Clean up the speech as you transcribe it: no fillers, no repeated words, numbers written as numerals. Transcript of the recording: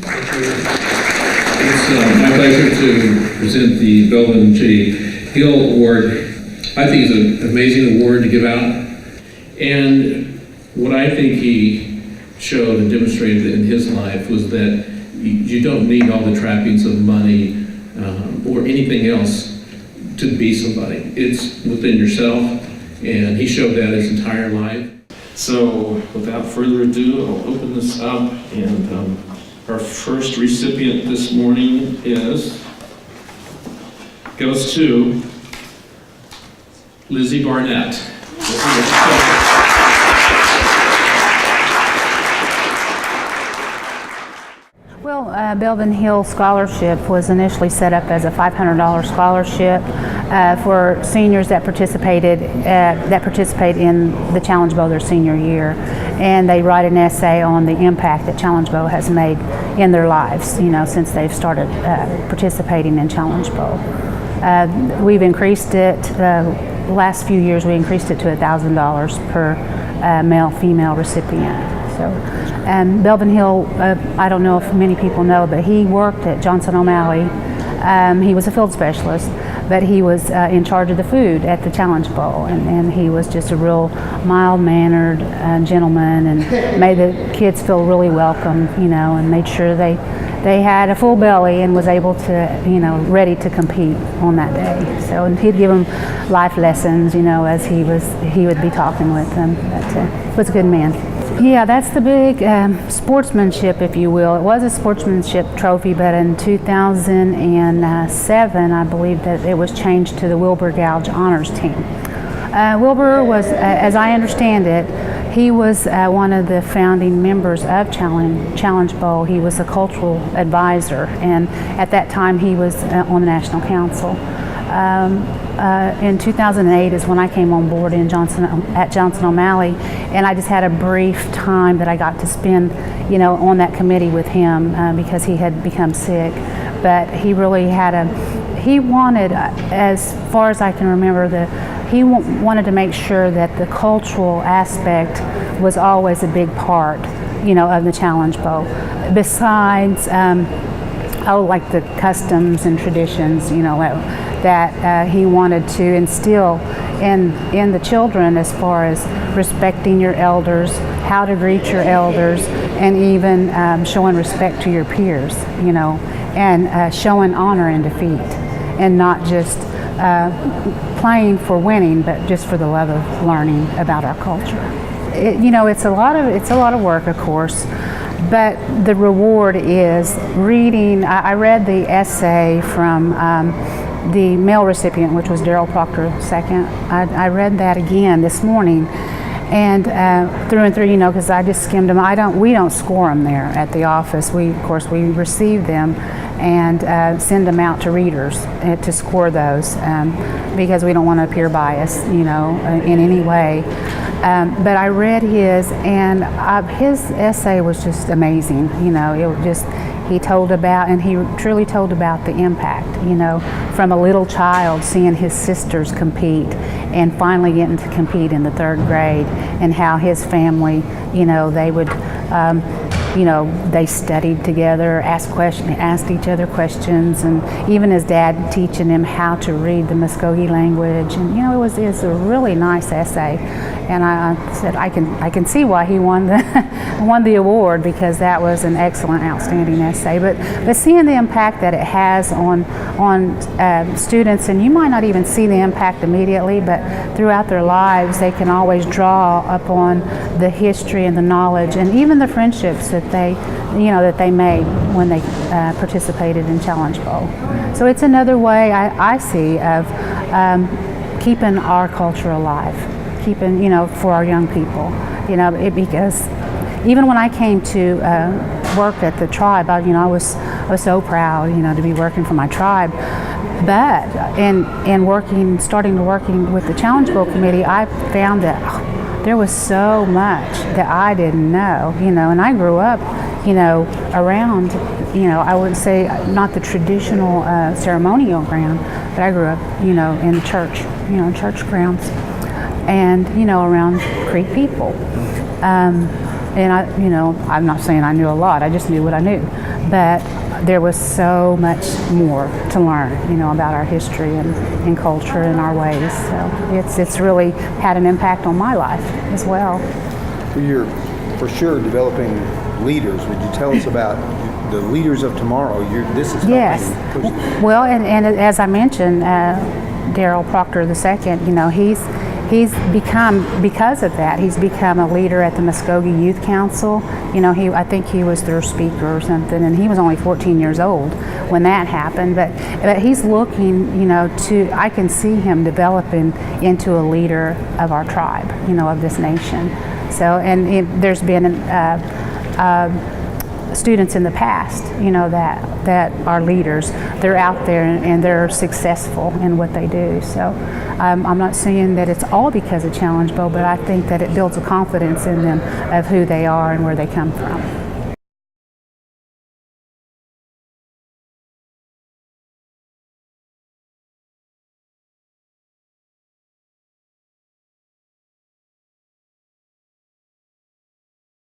It's my pleasure to present the Belvin Hill Award. I think it's an amazing award to give out. And what I think he showed and demonstrated in his life was that you don't need all the trappings of money or anything else to be somebody. It's within yourself, and he showed that his entire life. So without further ado, I'll open this up, and our first recipient this morning goes to Lizzie Barnett. Well, Belvin Hill Scholarship was initially set up as a $500 scholarship for seniors that participate in the Challenge Bowl their senior year, and they write an essay on the impact that Challenge Bowl has made in their lives, since they've started participating in Challenge Bowl. We've increased it. The last few years, we increased it to $1,000 per male-female recipient. So, Belvin Hill, I don't know if many people know, but he worked at Johnson O'Malley. He was a field specialist, but he was in charge of the food at the Challenge Bowl, and he was just a real mild-mannered gentleman, and made the kids feel really welcome, and made sure they had a full belly and was able to, ready to compete on that day. So, and he'd give them life lessons, as he would be talking with them. But was a good man. Yeah, that's the big sportsmanship, if you will. It was a sportsmanship trophy, but in 2007, I believe that it was changed to the Wilbur Gouge Honors Team. Wilbur was, as I understand it, he was one of the founding members of Challenge Bowl. He was a cultural advisor, and at that time he was on the National Council. In 2008 is when I came on board at Johnson O'Malley, and I just had a brief time that I got to spend, on that committee with him because he had become sick. But he really he wanted, as far as I can remember, he wanted to make sure that the cultural aspect was always a big part, of the Challenge Bowl. Besides, like the customs and traditions, that he wanted to instill in the children, as far as respecting your elders, how to greet your elders, and even showing respect to your peers, and showing honor in defeat, and not just playing for winning, but just for the love of learning about our culture. It's a lot of work, of course. But the reward is reading. I read the essay from the male recipient, which was Daryl Proctor II. I read that again this morning, and through and through, because I just skimmed them. We don't score them there at the office. We receive them and send them out to readers to score those because we don't want to appear biased, in any way. But I read his, and his essay was just amazing. He told about, and he truly told about the impact, from a little child seeing his sisters compete and finally getting to compete in the 3rd grade, and how his family, they would, they studied together, asked each other questions, and even his dad teaching him how to read the Muskogee language. And it's a really nice essay. And I said I can see why he won the award, because that was an excellent, outstanding essay. But seeing the impact that it has on students, and you might not even see the impact immediately, but throughout their lives they can always draw upon the history and the knowledge, and even the friendships that they made when they participated in Challenge Bowl. So it's another way I see of keeping our culture alive. Keeping, for our young people, because even when I came to work at the tribe, I was so proud, to be working for my tribe. But in starting to working with the Challenge Bowl committee, I found that there was so much that I didn't know, and I grew up, around, I would say not the traditional ceremonial ground, but I grew up, in church, church grounds. And around Creek people, and I'm not saying I knew a lot, I just knew what I knew. But there was so much more to learn, about our history and culture and our ways. So it's really had an impact on my life as well. Well, you're for sure developing leaders. Would you tell us about the leaders of tomorrow? This is Yes. Well, and as I mentioned, Darrell Proctor II, he's become, because of that, he's become a leader at the Muskogee Youth Council. I think he was their speaker or something, and he was only 14 years old when that happened. But he's looking, I can see him developing into a leader of our tribe, of this nation. So, and there's been students in the past, that are leaders. They're out there and they're successful in what they do. So I'm not saying that it's all because of Challenge Bowl, but I think that it builds a confidence in them of who they are and where they come from.